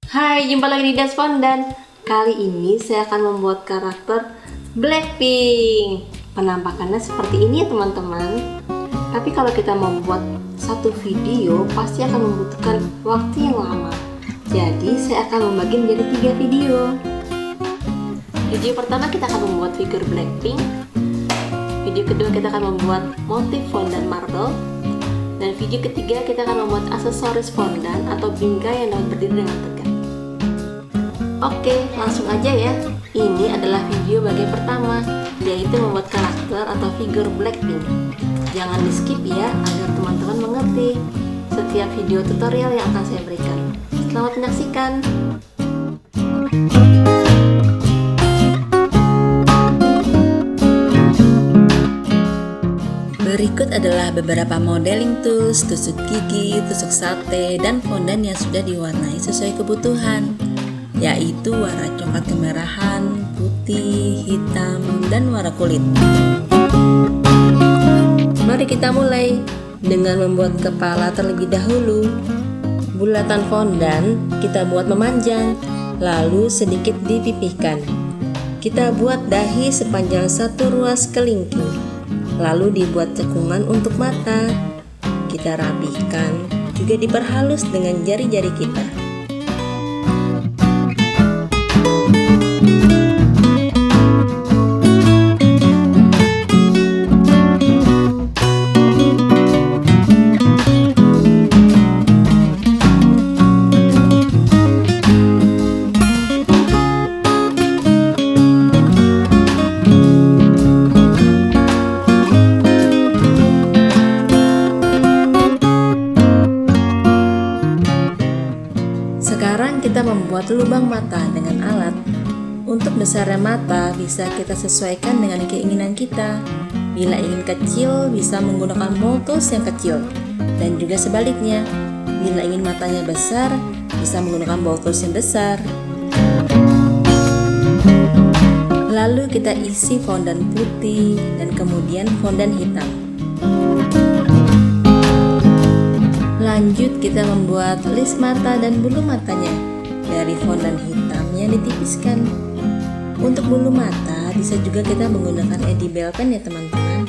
Hai, jumpa lagi di Das Fondan. Kali ini saya akan membuat karakter Blackpink. Penampakannya seperti ini ya teman-teman. Tapi kalau kita membuat satu video, pasti akan membutuhkan waktu yang lama. Jadi saya akan membagi menjadi 3 video. Video pertama kita akan membuat figur Blackpink. Video kedua kita akan membuat motif fondan marble. Dan video ketiga kita akan membuat aksesoris fondan atau bingkai yang dapat berdiri dengan tegak. Oke, langsung aja ya. Ini adalah video bagian pertama, yaitu membuat karakter atau figur Blackpink. Jangan di skip ya, agar teman-teman mengerti setiap video tutorial yang akan saya berikan. Selamat menyaksikan. Berikut adalah beberapa modeling tools, tusuk gigi, tusuk sate, dan fondan yang sudah diwarnai sesuai kebutuhan, yaitu warna coklat kemerahan, putih, hitam, dan warna kulit. Mari kita mulai dengan membuat kepala terlebih dahulu. Bulatan fondan kita buat memanjang, lalu sedikit dipipihkan. Kita buat dahi sepanjang 1 ruas kelingking, lalu dibuat cekungan untuk mata. Kita rapihkan, juga diperhalus dengan jari-jari kita. Sekarang kita membuat lubang mata dengan alat. Untuk besarnya mata bisa kita sesuaikan dengan keinginan kita. Bila ingin kecil bisa menggunakan moltos yang kecil, dan juga sebaliknya. Bila ingin matanya besar bisa menggunakan moltos yang besar. Lalu kita isi fondan putih dan kemudian fondan hitam. Lanjut kita membuat list mata dan bulu matanya dari fondan hitam yang ditipiskan. Untuk bulu mata bisa juga kita menggunakan edible pen ya teman-teman.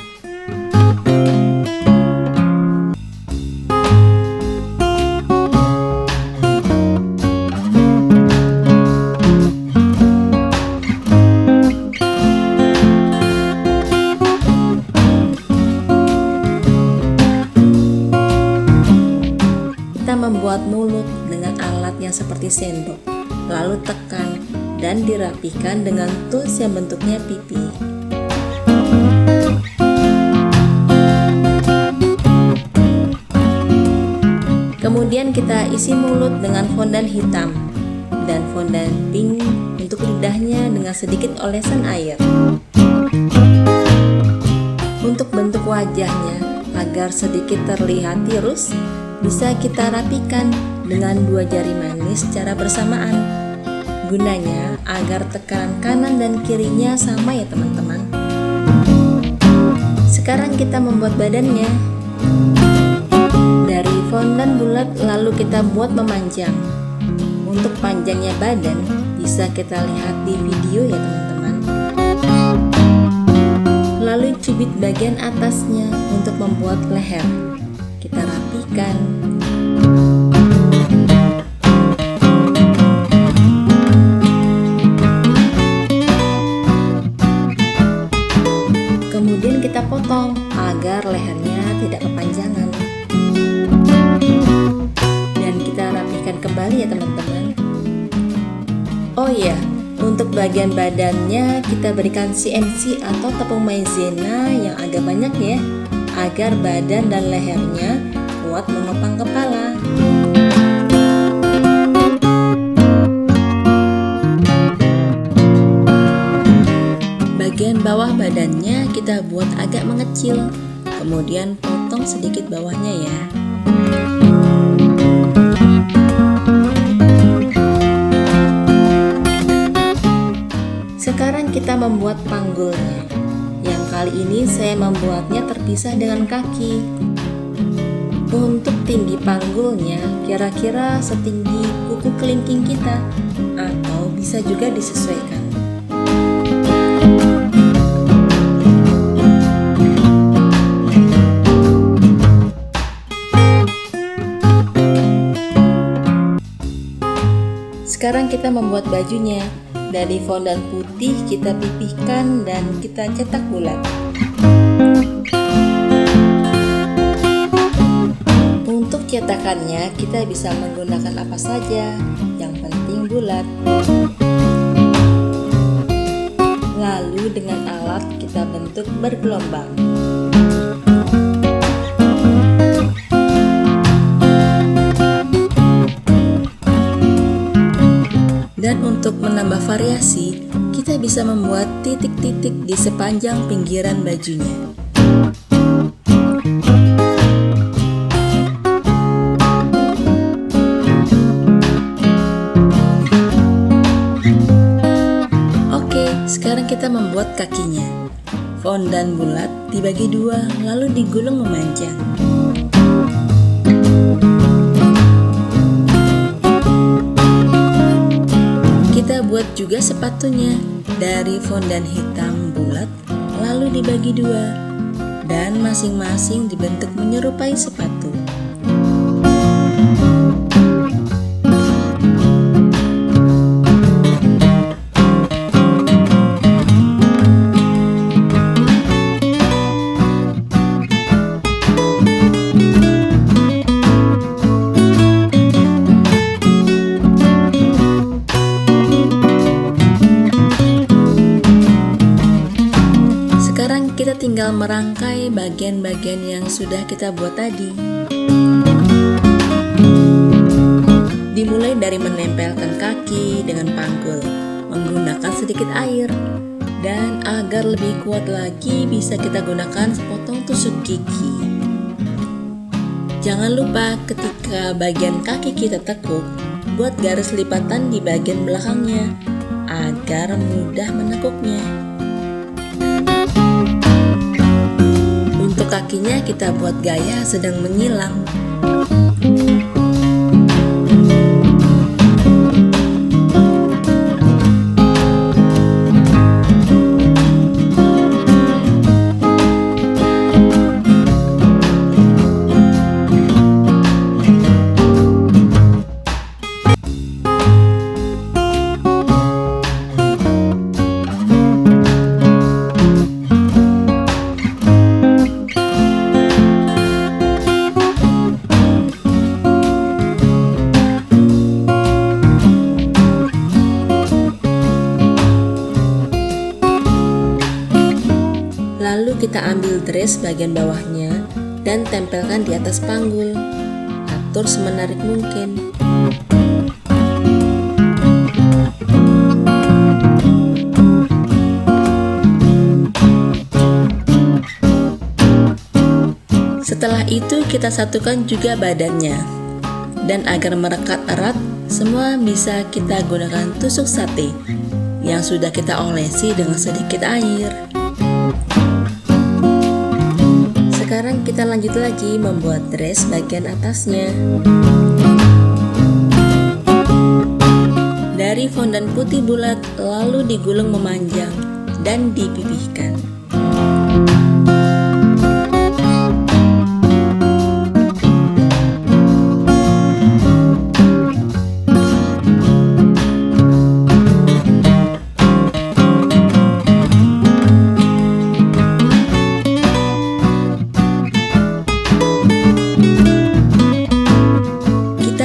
Membuat mulut dengan alat yang seperti sendok, lalu tekan dan dirapihkan dengan tools yang bentuknya pipi. Kemudian kita isi mulut dengan fondan hitam dan fondan pink untuk lidahnya dengan sedikit olesan air. Untuk bentuk wajahnya agar sedikit terlihat tirus, bisa kita rapikan dengan 2 jari manis secara bersamaan. Gunanya agar tekanan kanan dan kirinya sama ya teman-teman. Sekarang kita membuat badannya. Dari fondan bulat lalu kita buat memanjang. Untuk panjangnya badan bisa kita lihat di video ya teman-teman. Lalu cubit bagian atasnya untuk membuat leher. Kita rapikan. Kemudian kita potong agar lehernya tidak kepanjangan. Dan kita rapikan kembali ya teman-teman. Oh iya, untuk bagian badannya kita berikan CNC atau tepung maizena yang agak banyak ya, agar badan dan lehernya kuat menopang kepala. Bagian bawah badannya kita buat agak mengecil, kemudian potong sedikit bawahnya ya. Sekarang kita membuat panggulnya. Yang kali ini saya membuatnya terpisah dengan kaki. Untuk tinggi panggulnya kira-kira setinggi kuku kelingking kita, atau bisa juga disesuaikan. Sekarang kita membuat bajunya. Dari fondan putih kita pipihkan dan kita cetak bulat. Untuk cetakannya kita bisa menggunakan apa saja, yang penting bulat. Lalu dengan alat kita bentuk bergelombang. Dan untuk menambah variasi, kita bisa membuat titik-titik di sepanjang pinggiran bajunya. Oke, sekarang kita membuat kakinya. Fondan bulat dibagi dua, lalu digulung memanjang. Kita buat juga sepatunya dari fondan hitam bulat, lalu dibagi dua, dan masing-masing dibentuk menyerupai sepatu. Kita tinggal merangkai bagian-bagian yang sudah kita buat tadi. Dimulai dari menempelkan kaki dengan panggul menggunakan sedikit air, dan agar lebih kuat lagi bisa kita gunakan sepotong tusuk gigi. Jangan lupa ketika bagian kaki kita tekuk, buat garis lipatan di bagian belakangnya agar mudah menekuknya. Untuk kakinya kita buat gaya sedang menyilang. Lalu kita ambil dress bagian bawahnya dan tempelkan di atas panggul. Atur semenarik mungkin. Setelah itu kita satukan juga badannya. Dan agar merekat erat, semua bisa kita gunakan tusuk sate yang sudah kita olesi dengan sedikit air. Sekarang kita lanjut lagi membuat dress bagian atasnya. Dari fondan putih bulat lalu digulung memanjang dan dipipihkan.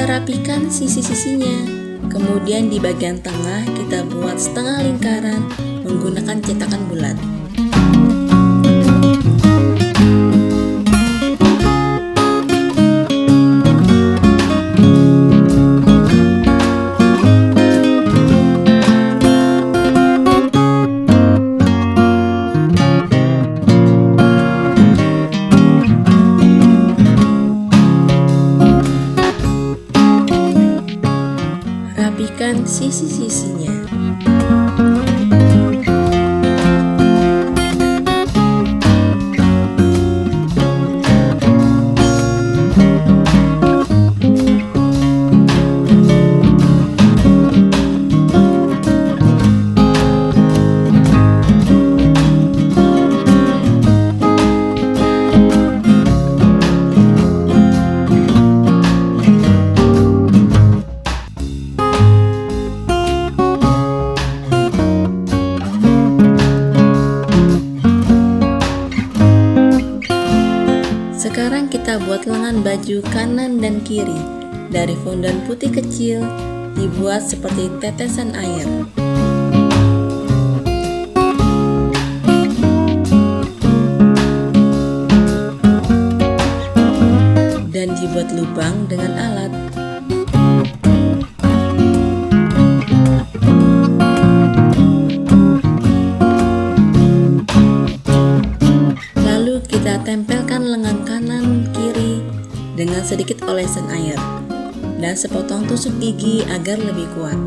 Rapikan sisi-sisinya. Kemudian di bagian tengah kita buat setengah lingkaran menggunakan cetakan bulat. Rapikan sisi-sisinya. kita buat lengan baju kanan dan kiri dari fondan putih kecil, dibuat seperti tetesan air. Dan dibuat lubang dengan alat. Lalu kita tempelkan lengan kanan kiri dengan sedikit olesan air dan sepotong tusuk gigi agar lebih kuat.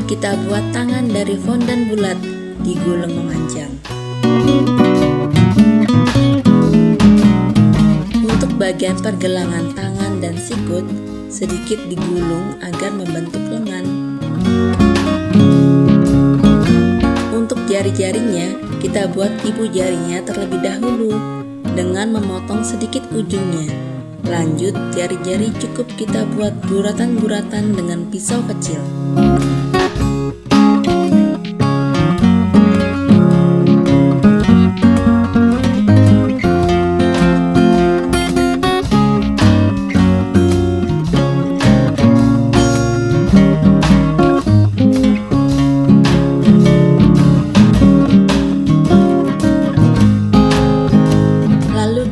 Kita buat tangan dari fondan bulat digulung memanjang. Untuk bagian pergelangan tangan dan sikut sedikit digulung agar membentuk lengan. Untuk jari-jarinya kita buat ibu jarinya terlebih dahulu dengan memotong sedikit ujungnya. Lanjut, jari-jari cukup kita buat buratan-buratan dengan pisau kecil.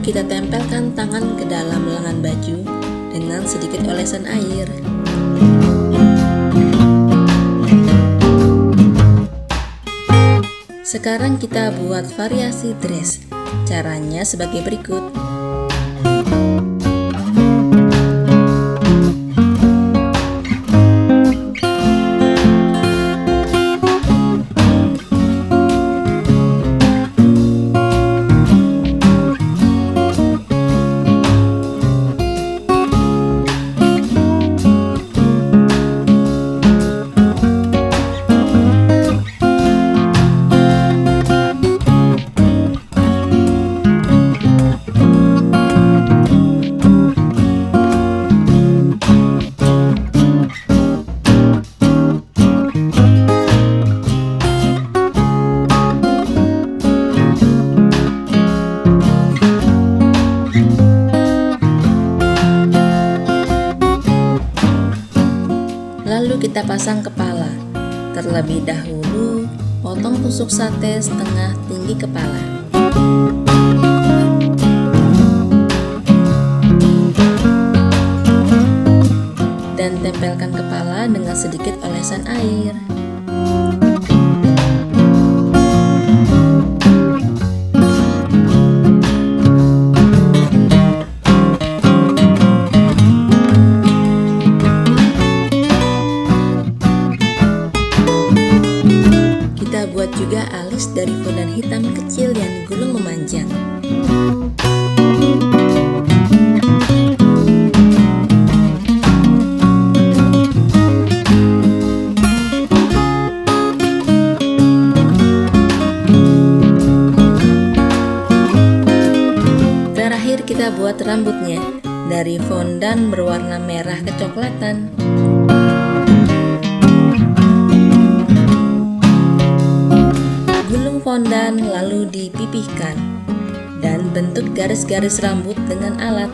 Kita tempelkan tangan ke dalam lengan baju dengan sedikit olesan air. Sekarang kita buat variasi dress. Caranya sebagai berikut. Lalu kita pasang kepala. Terlebih dahulu, potong tusuk sate setengah tinggi kepala. Dan tempelkan kepala dengan sedikit olesan air. Buat juga alis dari fondan hitam kecil yang digulung memanjang. Terakhir kita buat rambutnya dari fondan berwarna merah kecoklatan. Fondan lalu dipipihkan dan bentuk garis-garis rambut dengan alat.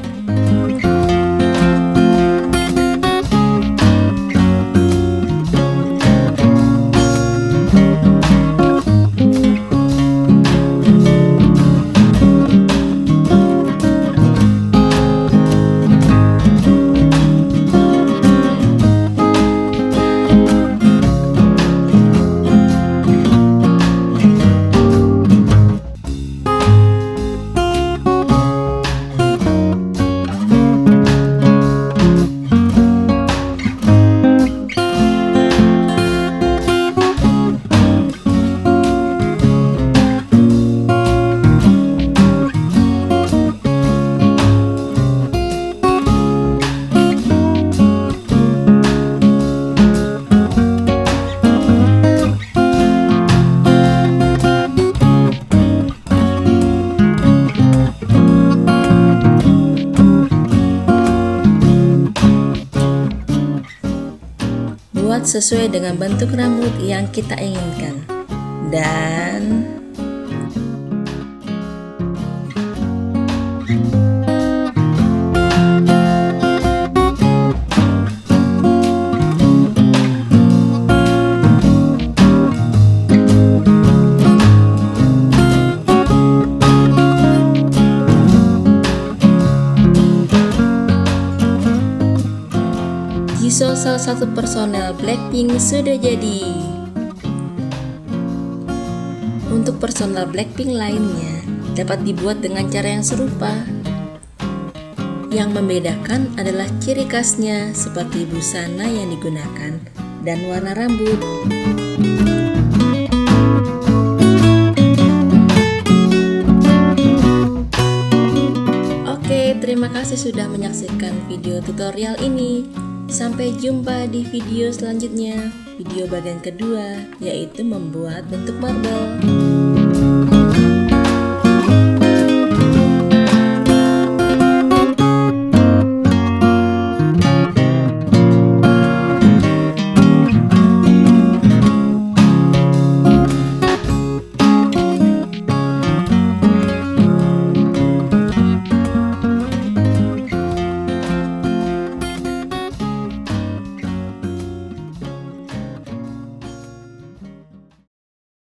dibuat sesuai dengan bentuk rambut yang kita inginkan. Dan Jisoo, salah satu personel Blackpink, sudah jadi. Untuk personel Blackpink lainnya dapat dibuat dengan cara yang serupa. Yang membedakan adalah ciri khasnya seperti busana yang digunakan dan warna rambut. Oke, terima kasih sudah menyaksikan video tutorial ini. Sampai jumpa di video selanjutnya, video bagian kedua, yaitu membuat bentuk marble.